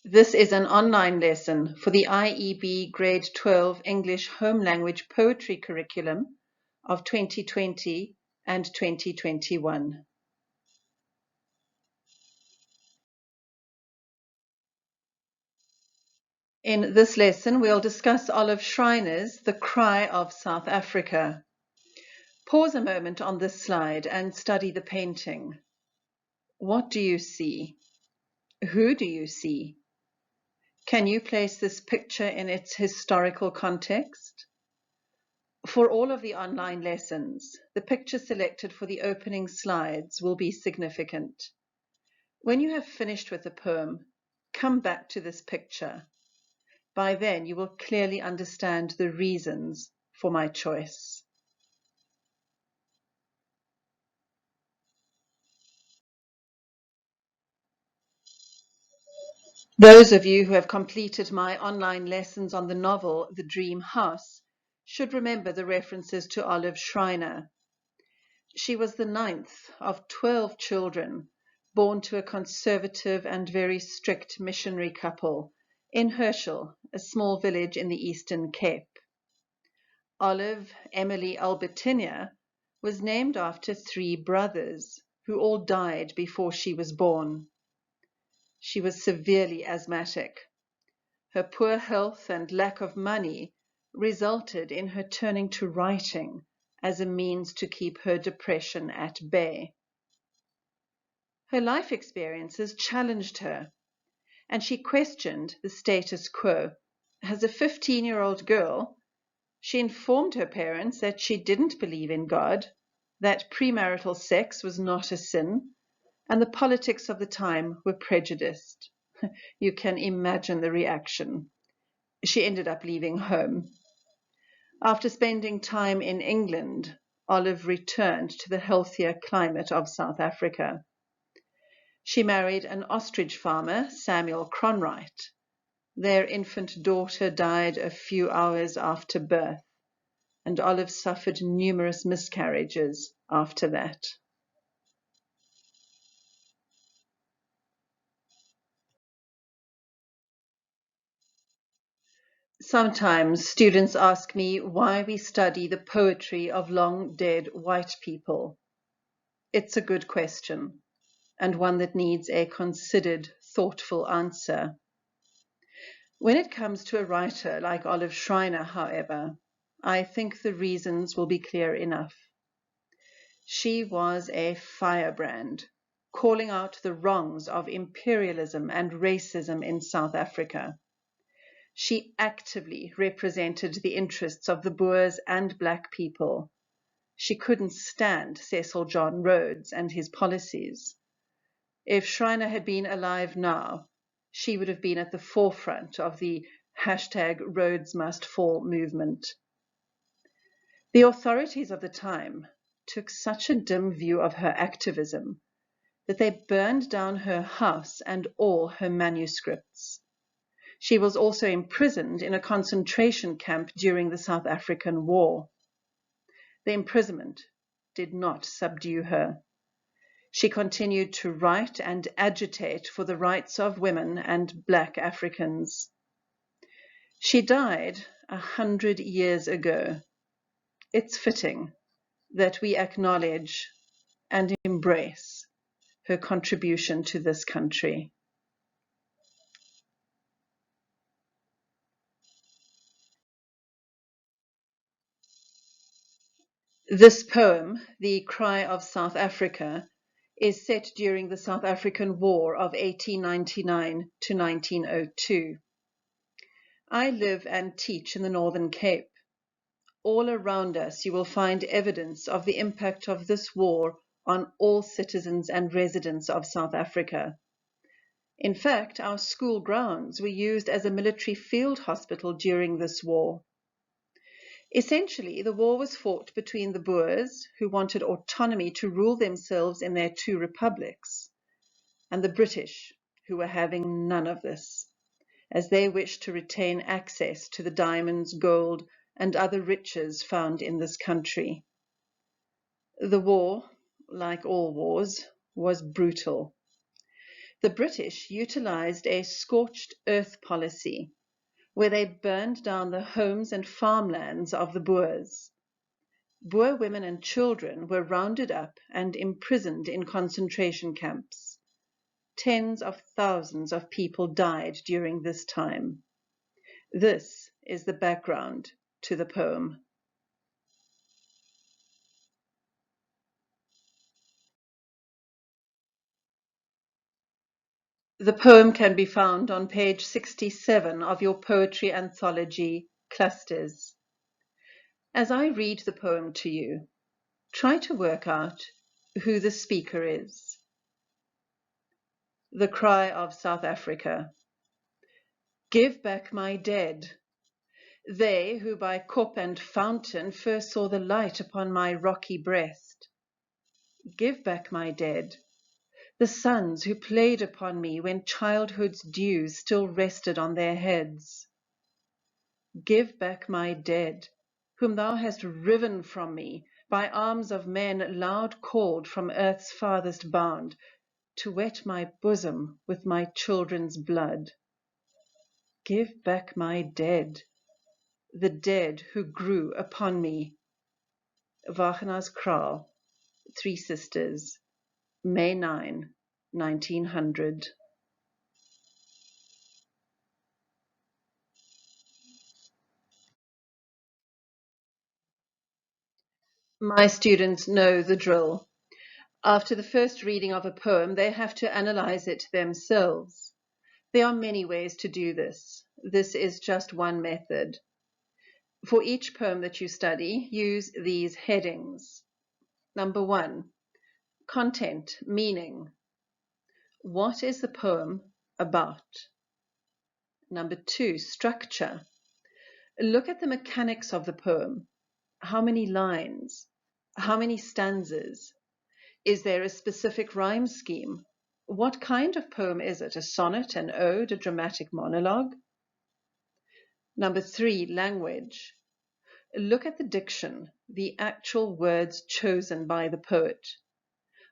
This is an online lesson for the IEB Grade 12 English Home Language Poetry Curriculum of 2020 and 2021. In this lesson, we'll discuss Olive Schreiner's The Cry of South Africa. Pause a moment on this slide and study the painting. What do you see? Who do you see? Can you place this picture in its historical context? For all of the online lessons, the picture selected for the opening slides will be significant. When you have finished with the poem, come back to this picture. By then, you will clearly understand the reasons for my choice. Those of you who have completed my online lessons on the novel The Dream House should remember the references to Olive Schreiner. She was the 9th of 12 children born to a conservative and very strict missionary couple in Herschel, a small village in the Eastern Cape. Olive Emily Albertina was named after 3 brothers who all died before she was born. She was severely asthmatic. Her poor health and lack of money resulted in her turning to writing as a means to keep her depression at bay. Her life experiences challenged her, and she questioned the status quo. As a 15-year-old girl, she informed her parents that she didn't believe in God, that premarital sex was not a sin, and the politics of the time were prejudiced. You can imagine the reaction. She ended up leaving home. After spending time in England, Olive returned to the healthier climate of South Africa. She married an ostrich farmer, Samuel Cronwright. Their infant daughter died a few hours after birth, and Olive suffered numerous miscarriages after that. Sometimes students ask me why we study the poetry of long-dead white people. It's a good question, and one that needs a considered, thoughtful answer. When it comes to a writer like Olive Schreiner, however, I think the reasons will be clear enough. She was a firebrand, calling out the wrongs of imperialism and racism in South Africa. She actively represented the interests of the Boers and black people. She couldn't stand Cecil John Rhodes and his policies. If Schreiner had been alive now, she would have been at the forefront of the #RhodesMustFall movement. The authorities of the time took such a dim view of her activism that they burned down her house and all her manuscripts. She was also imprisoned in a concentration camp during the South African War. The imprisonment did not subdue her. She continued to write and agitate for the rights of women and black Africans. She died 100 years ago. It's fitting that we acknowledge and embrace her contribution to this country. This poem, The Cry of South Africa, is set during the South African War of 1899 to 1902. I live and teach in the Northern Cape. All around us you will find evidence of the impact of this war on all citizens and residents of South Africa. In fact, our school grounds were used as a military field hospital during this war. Essentially, the war was fought between the Boers, who wanted autonomy to rule themselves in their 2 republics, and the British, who were having none of this, as they wished to retain access to the diamonds, gold, and other riches found in this country. The war, like all wars, was brutal. The British utilized a scorched earth policy where they burned down the homes and farmlands of the Boers. Boer women and children were rounded up and imprisoned in concentration camps. Tens of thousands of people died during this time. This is the background to the poem. The poem can be found on page 67 of your poetry anthology, Clusters. As I read the poem to you, try to work out who the speaker is. The cry of South Africa. Give back my dead. They who by cup and fountain first saw the light upon my rocky breast. Give back my dead. The sons who played upon me when childhood's dews still rested on their heads. Give back my dead, whom thou hast riven from me, by arms of men loud called from earth's farthest bound, to wet my bosom with my children's blood. Give back my dead, the dead who grew upon me. Wagner's Kraal, Three Sisters, May 9, 1900. My students know the drill. After the first reading of a poem, they have to analyze it themselves. There are many ways to do this. This is just one method. For each poem that you study, use these headings. Number 1, content, meaning. What is the poem about? Number 2, structure. Look at the mechanics of the poem. How many lines? How many stanzas? Is there a specific rhyme scheme? What kind of poem is it? A sonnet, an ode, a dramatic monologue? Number 3, language. Look at the diction, the actual words chosen by the poet.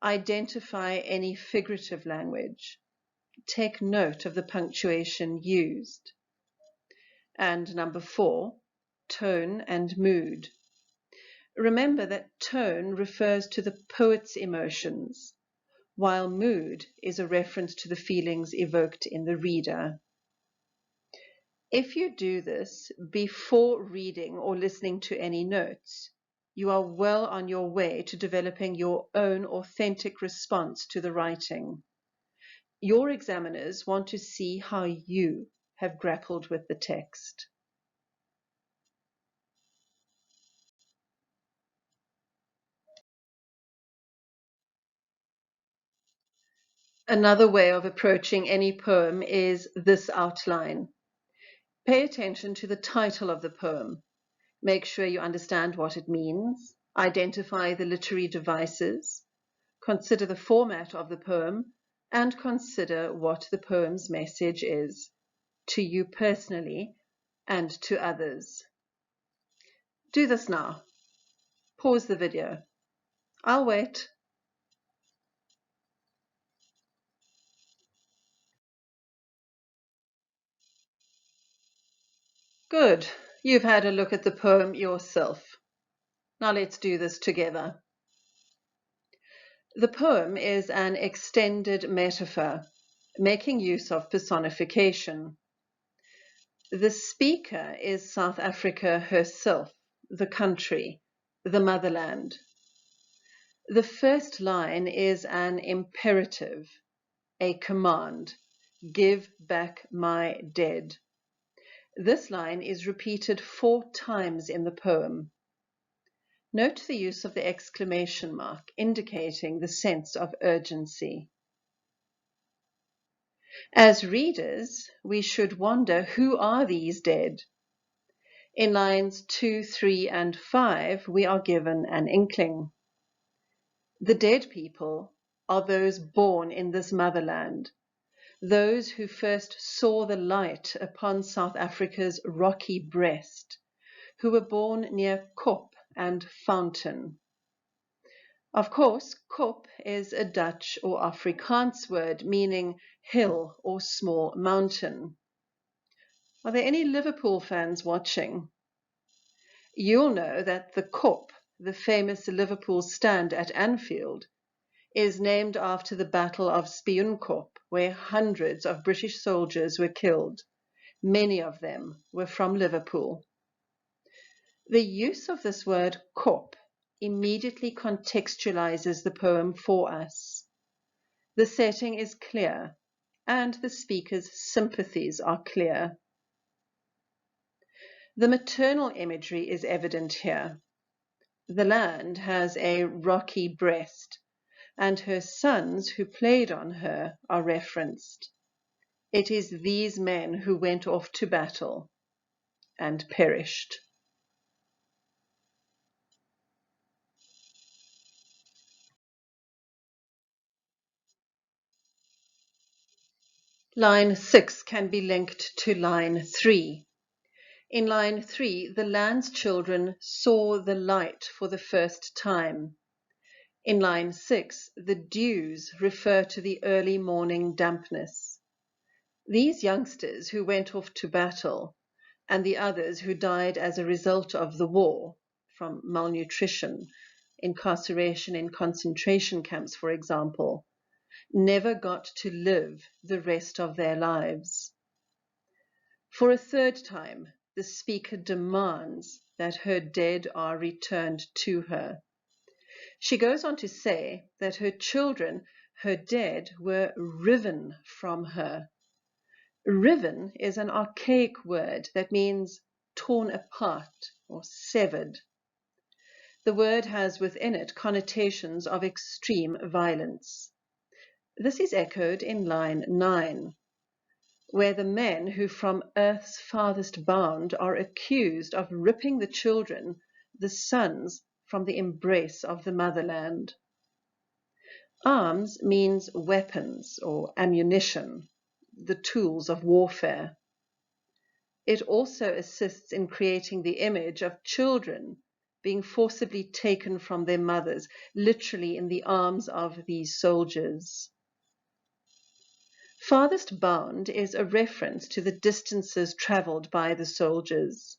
Identify any figurative language. Take note of the punctuation used. And number 4, tone and mood. Remember that tone refers to the poet's emotions, while mood is a reference to the feelings evoked in the reader. If you do this before reading or listening to any notes, you are well on your way to developing your own authentic response to the writing. Your examiners want to see how you have grappled with the text. Another way of approaching any poem is this outline. Pay attention to the title of the poem. Make sure you understand what it means. Identify the literary devices. Consider the format of the poem, and consider what the poem's message is, to you personally and to others. Do this now. Pause the video. I'll wait. Good. You've had a look at the poem yourself. Now let's do this together. The poem is an extended metaphor, making use of personification. The speaker is South Africa herself, the country, the motherland. The first line is an imperative, a command. Give back my dead. This line is repeated 4 times in the poem. Note the use of the exclamation mark, indicating the sense of urgency. As readers, we should wonder, who are these dead? In lines 2, 3, and 5, we are given an inkling. The dead people are those born in this motherland, those who first saw the light upon South Africa's rocky breast, who were born near Kop and Fountain. Of course, kop is a Dutch or Afrikaans word meaning hill or small mountain. Are there any Liverpool fans watching? You'll know that the Kop, the famous Liverpool stand at Anfield, is named after the Battle of Spioenkop, where hundreds of British soldiers were killed. Many of them were from Liverpool. The use of this word kop immediately contextualizes the poem for us. The setting is clear, and the speaker's sympathies are clear. The maternal imagery is evident here. The land has a rocky breast, and her sons who played on her are referenced. It is these men who went off to battle and perished. Line 6 can be linked to line 3. In line 3, the land's children saw the light for the first time. In line 6, the dews refer to the early morning dampness. These youngsters who went off to battle, and the others who died as a result of the war, from malnutrition, incarceration in concentration camps, for example, never got to live the rest of their lives. For a third time, the speaker demands that her dead are returned to her. She goes on to say that her children, her dead, were riven from her. Riven is an archaic word that means torn apart or severed. The word has within it connotations of extreme violence. This is echoed in line 9, where the men who from earth's farthest bound are accused of ripping the children, the sons, from the embrace of the motherland. Arms means weapons or ammunition, the tools of warfare. It also assists in creating the image of children being forcibly taken from their mothers, literally in the arms of these soldiers. Farthest bound is a reference to the distances travelled by the soldiers.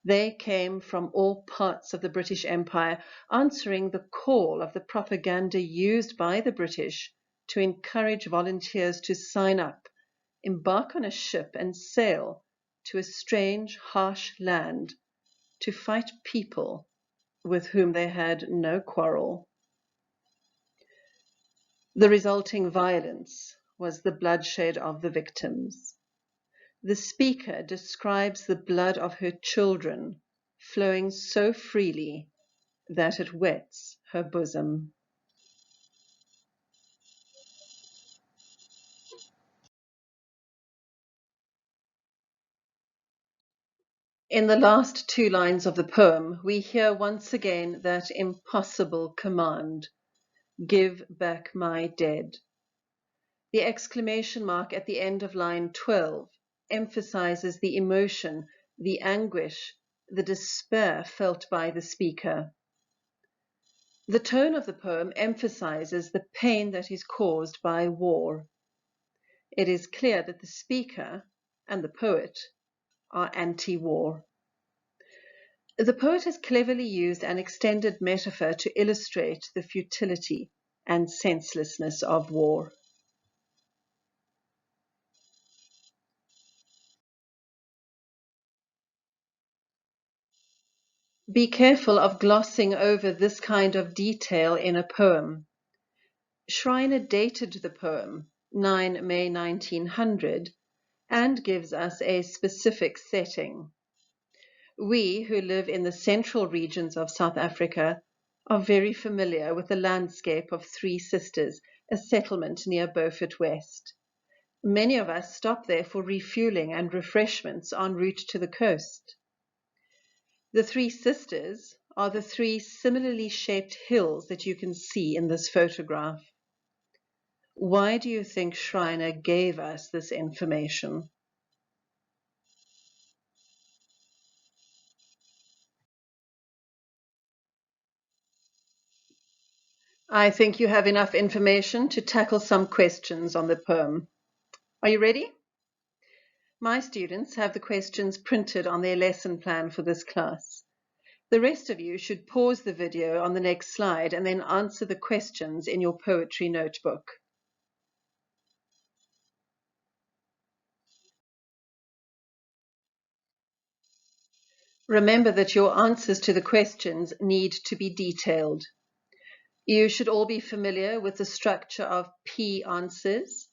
They came from all parts of the British Empire, answering the call of the propaganda used by the British to encourage volunteers to sign up, embark on a ship and sail to a strange, harsh land to fight people with whom they had no quarrel. The resulting violence was the bloodshed of the victims. The speaker describes the blood of her children flowing so freely that it wets her bosom. In the last two lines of the poem, we hear once again that impossible command, "Give back my dead." The exclamation mark at the end of line 12 emphasizes the emotion, the anguish, the despair felt by the speaker. The tone of the poem emphasizes the pain that is caused by war. It is clear that the speaker and the poet are anti-war. The poet has cleverly used an extended metaphor to illustrate the futility and senselessness of war. Be careful of glossing over this kind of detail in a poem. Schreiner dated the poem 9 May 1900 and gives us a specific setting. We who live in the central regions of South Africa are very familiar with the landscape of Three Sisters, a settlement near Beaufort West. Many of us stop there for refueling and refreshments en route to the coast. The Three Sisters are the three similarly shaped hills that you can see in this photograph. Why do you think Schreiner gave us this information? I think you have enough information to tackle some questions on the poem. Are you ready? My students have the questions printed on their lesson plan for this class. The rest of you should pause the video on the next slide and then answer the questions in your poetry notebook. Remember that your answers to the questions need to be detailed. You should all be familiar with the structure of P answers.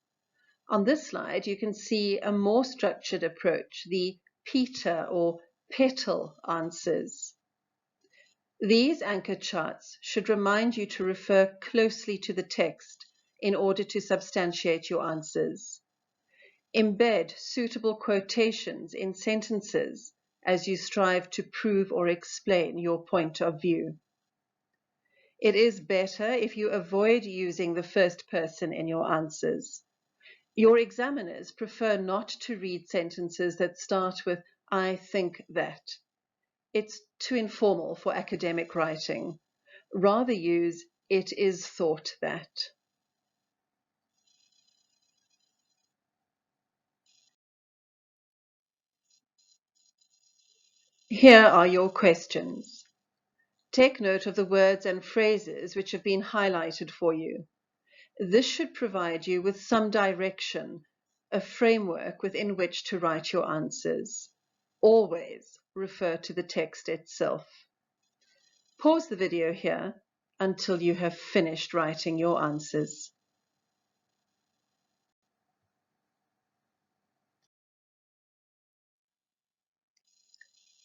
On this slide, you can see a more structured approach, the Peter or petal answers. These anchor charts should remind you to refer closely to the text in order to substantiate your answers. Embed suitable quotations in sentences as you strive to prove or explain your point of view. It is better if you avoid using the first person in your answers. Your examiners prefer not to read sentences that start with, "I think that." It's too informal for academic writing. Rather use, "It is thought that." Here are your questions. Take note of the words and phrases which have been highlighted for you. This should provide you with some direction, a framework within which to write your answers. Always refer to the text itself. Pause the video here until you have finished writing your answers.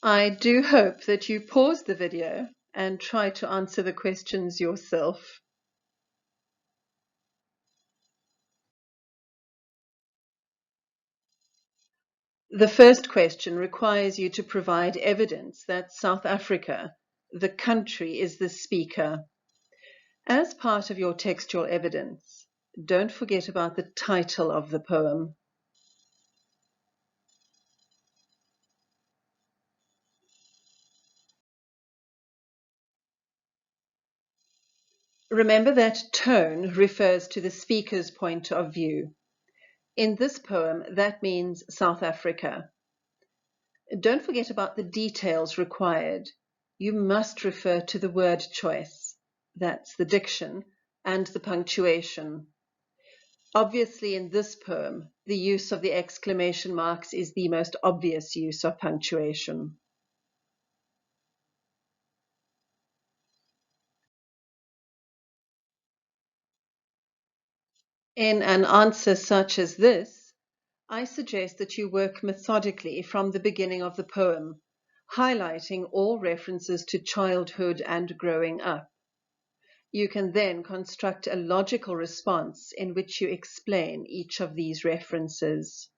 I do hope that you pause the video and try to answer the questions yourself. The first question requires you to provide evidence that South Africa, the country, is the speaker. As part of your textual evidence, don't forget about the title of the poem. Remember that tone refers to the speaker's point of view. In this poem, that means South Africa. Don't forget about the details required. You must refer to the word choice, that's the diction, and the punctuation. Obviously, in this poem, the use of the exclamation marks is the most obvious use of punctuation. In an answer such as this, I suggest that you work methodically from the beginning of the poem, highlighting all references to childhood and growing up. You can then construct a logical response in which you explain each of these references.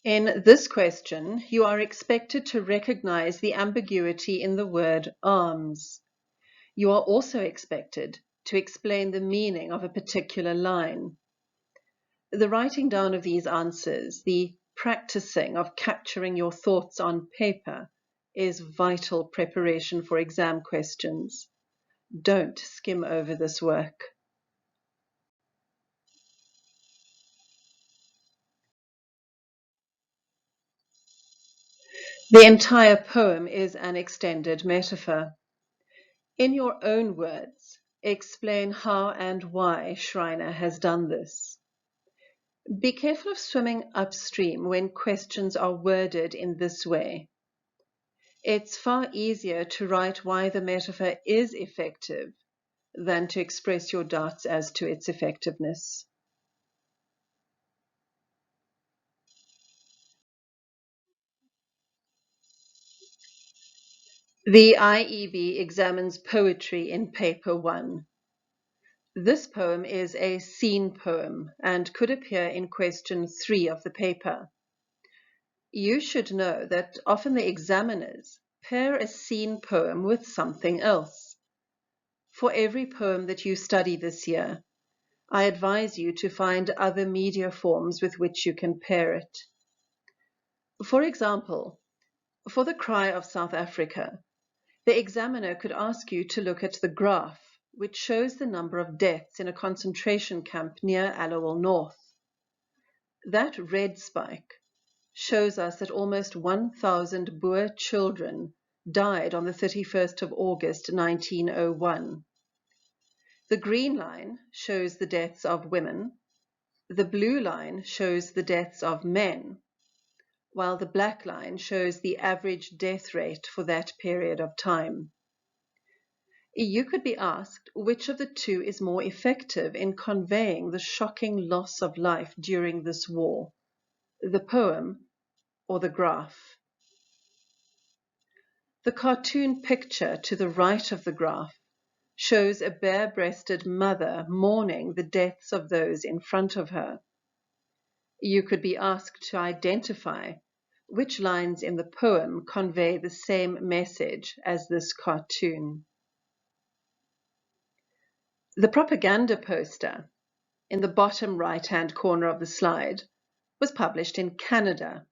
In this question, you are expected to recognize the ambiguity in the word arms. You are also expected to explain the meaning of a particular line. The writing down of these answers, the practicing of capturing your thoughts on paper, is vital preparation for exam questions. Don't skim over this work. The entire poem is an extended metaphor. In your own words, explain how and why Schreiner has done this. Be careful of swimming upstream when questions are worded in this way. It's far easier to write why the metaphor is effective than to express your doubts as to its effectiveness. The IEB examines poetry in paper 1. This poem is a scene poem and could appear in question 3 of the paper. You should know that often the examiners pair a scene poem with something else. For every poem that you study this year, I advise you to find other media forms with which you can pair it. For example, for the cry of South Africa, the examiner could ask you to look at the graph, which shows the number of deaths in a concentration camp near Allowal North. That red spike shows us that almost 1,000 Boer children died on the 31st of August 1901. The green line shows the deaths of women, the blue line shows the deaths of men, while the black line shows the average death rate for that period of time. You could be asked which of the two is more effective in conveying the shocking loss of life during this war, the poem or the graph. The cartoon picture to the right of the graph shows a bare-breasted mother mourning the deaths of those in front of her. You could be asked to identify which lines in the poem convey the same message as this cartoon. The propaganda poster in the bottom right-hand corner of the slide was published in Canada,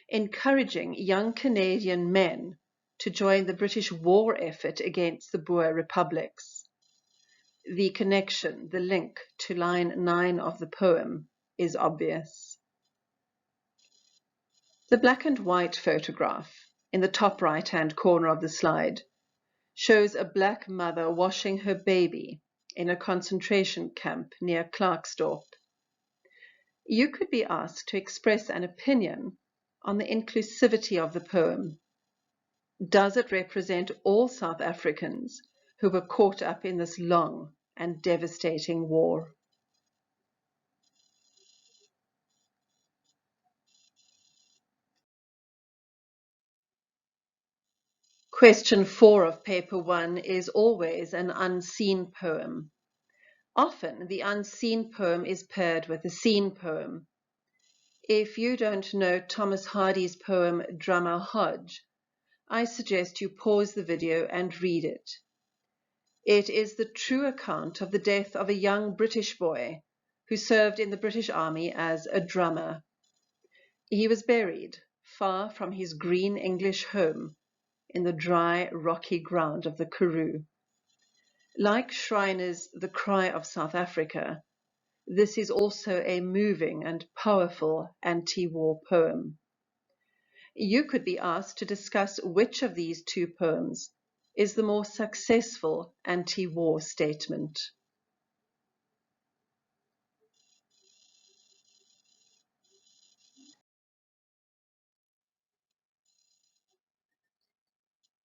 encouraging young Canadian men to join the British war effort against the Boer republics. The connection, the link to line 9 of the poem is obvious. The black and white photograph in the top right-hand corner of the slide shows a black mother washing her baby in a concentration camp near Klerksdorp. You could be asked to express an opinion on the inclusivity of the poem. Does it represent all South Africans who were caught up in this long and devastating war? Question 4 of paper 1 is always an unseen poem. Often the unseen poem is paired with a seen poem. If you don't know Thomas Hardy's poem Drummer Hodge, I suggest you pause the video and read it. It is the true account of the death of a young British boy who served in the British Army as a drummer. He was buried far from his green English home in the dry, rocky ground of the Karoo. Like Schreiner's The Cry of South Africa, this is also a moving and powerful anti-war poem. You could be asked to discuss which of these two poems is the more successful anti-war statement.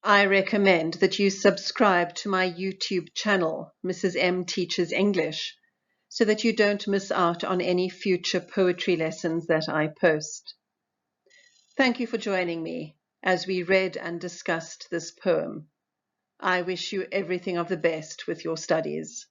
I recommend that you subscribe to my YouTube channel, Mrs. M Teaches English, so that you don't miss out on any future poetry lessons that I post. Thank you for joining me as we read and discussed this poem. I wish you everything of the best with your studies.